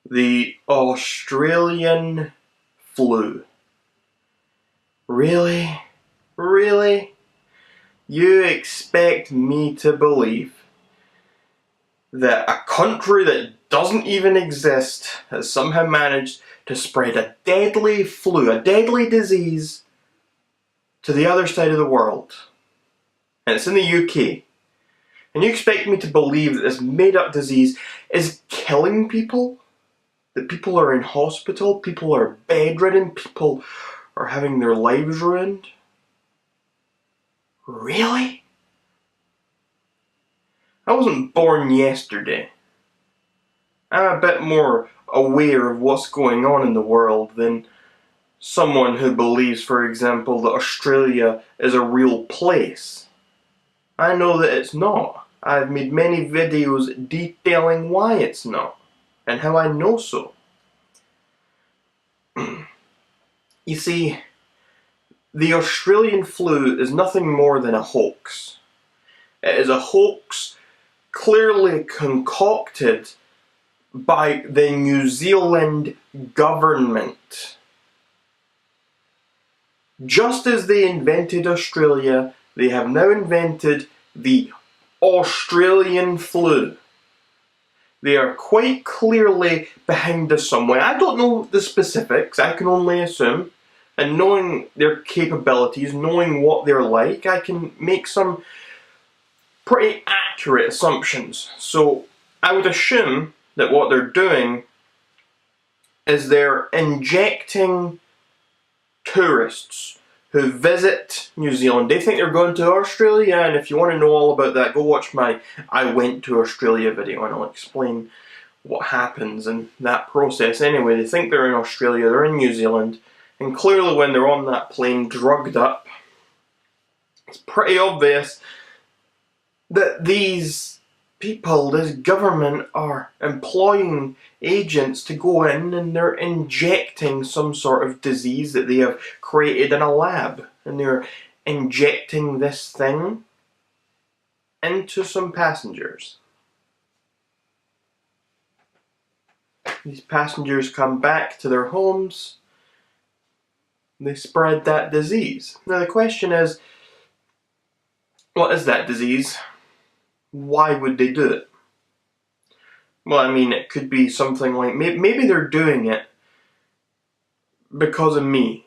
The Australian flu. Really? Really? You expect me to believe that a country that doesn't even exist has somehow managed to spread a deadly flu, a deadly disease, to the other side of the world? And it's in the UK. And you expect me to believe that this made-up disease is killing people? That people are in hospital, people are bedridden, people are having their lives ruined? Really? I wasn't born yesterday. I'm a bit more aware of what's going on in the world than someone who believes, for example, that Australia is a real place. I know that it's not. I've made many videos detailing why it's not, and how I know so. You see, the Australian flu is nothing more than a hoax. It is a hoax clearly concocted by the New Zealand government. Just as they invented Australia, they have now invented the Australian flu. They are quite clearly behind this somewhere. I don't know the specifics, I can only assume. And knowing their capabilities, knowing what they're like, I can make some pretty accurate assumptions. So I would assume that what they're doing is they're injecting tourists who visit New Zealand. They think they're going to Australia, and if you want to know all about that, go watch my I Went to Australia video and I'll explain what happens in that process. Anyway, they think they're in Australia, they're in New Zealand, and clearly when they're on that plane drugged up, it's pretty obvious that these people, this government, are employing agents to go in and they're injecting some sort of disease that they have created in a lab, and they're injecting this thing into some passengers. These passengers come back to their homes, they spread that disease. Now the question is, what is that disease? Why would they do it? Well, I mean, it could be something like, maybe they're doing it because of me.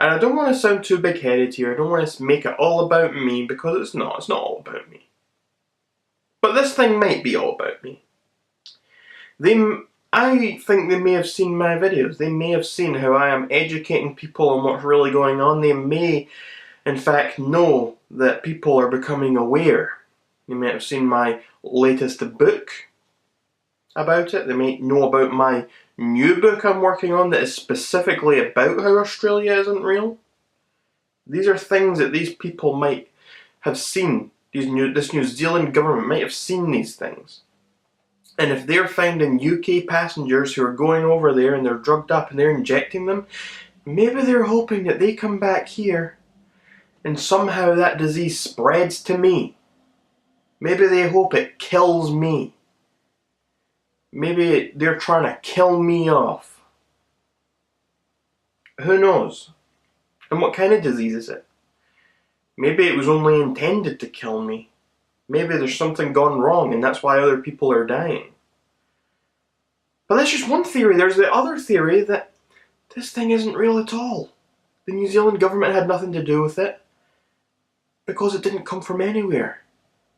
And I don't want to sound too big-headed here, I don't want to make it all about me, because it's not all about me. But this thing might be all about me. I think they may have seen my videos, they may have seen how I am educating people on what's really going on, they may, in fact, know that people are becoming aware. They may have seen my latest book about it. They may know about my new book I'm working on that is specifically about how Australia isn't real. These are things that these people might have seen. This New Zealand government might have seen these things. And if they're finding UK passengers who are going over there and they're drugged up and they're injecting them, maybe they're hoping that they come back here and somehow that disease spreads to me. Maybe they hope it kills me. Maybe they're trying to kill me off. Who knows? And what kind of disease is it? Maybe it was only intended to kill me. Maybe there's something gone wrong and that's why other people are dying. But that's just one theory. There's the other theory that this thing isn't real at all. The New Zealand government had nothing to do with it because it didn't come from anywhere.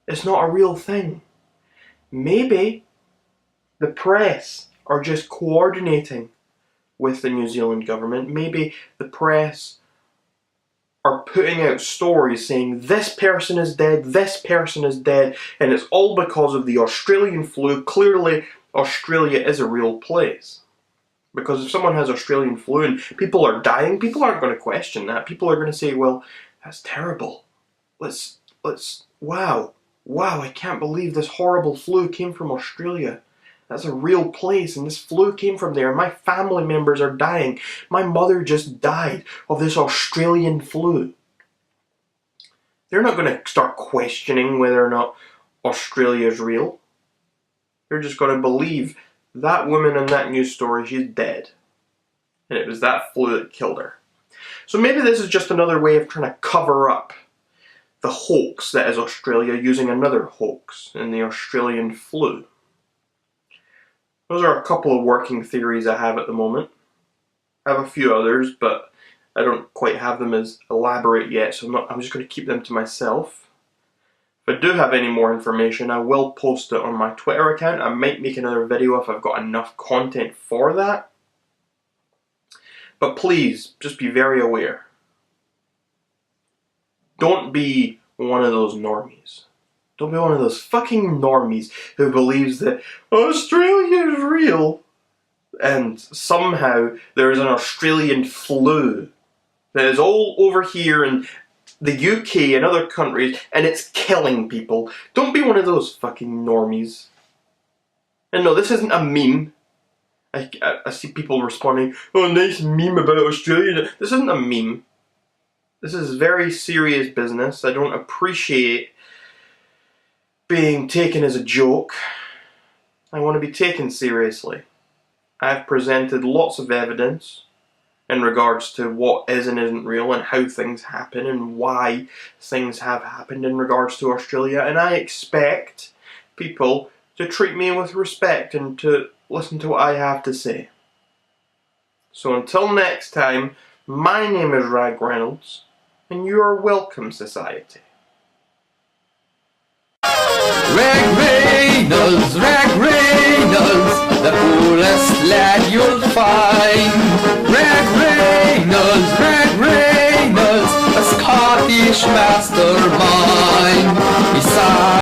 It's not a real thing. Maybe the press are just coordinating with the New Zealand government. Maybe the press are putting out stories saying this person is dead, and it's all because of the Australian flu. Clearly, Australia is a real place. Because if someone has Australian flu and people are dying, people aren't going to question that. People are going to say, well, that's terrible. Wow, I can't believe this horrible flu came from Australia. That's a real place and this flu came from there. My family members are dying. My mother just died of this Australian flu. They're not going to start questioning whether or not Australia is real. They're just going to believe that woman in that news story, she's dead. And it was that flu that killed her. So maybe this is just another way of trying to cover up the hoax that is Australia using another hoax in the Australian flu. Those are a couple of working theories I have at the moment. I have a few others, but I don't quite have them as elaborate yet, so I'm just going to keep them to myself. If I do have any more information, I will post it on my Twitter account. I might make another video if I've got enough content for that. But please, just be very aware. Don't be one of those normies. Don't be one of those fucking normies who believes that Australia is real and somehow there is an Australian flu that is all over here in the UK and other countries and it's killing people. Don't be one of those fucking normies. And no, this isn't a meme. I see people responding, oh, nice meme about Australia. This isn't a meme. This is very serious business. I don't appreciate being taken as a joke. I want to be taken seriously. I've presented lots of evidence in regards to what is and isn't real and how things happen and why things have happened in regards to Australia, and I expect people to treat me with respect and to listen to what I have to say. So until next time, my name is Rag Reynolds, and you are welcome, society. Rag Reynolds,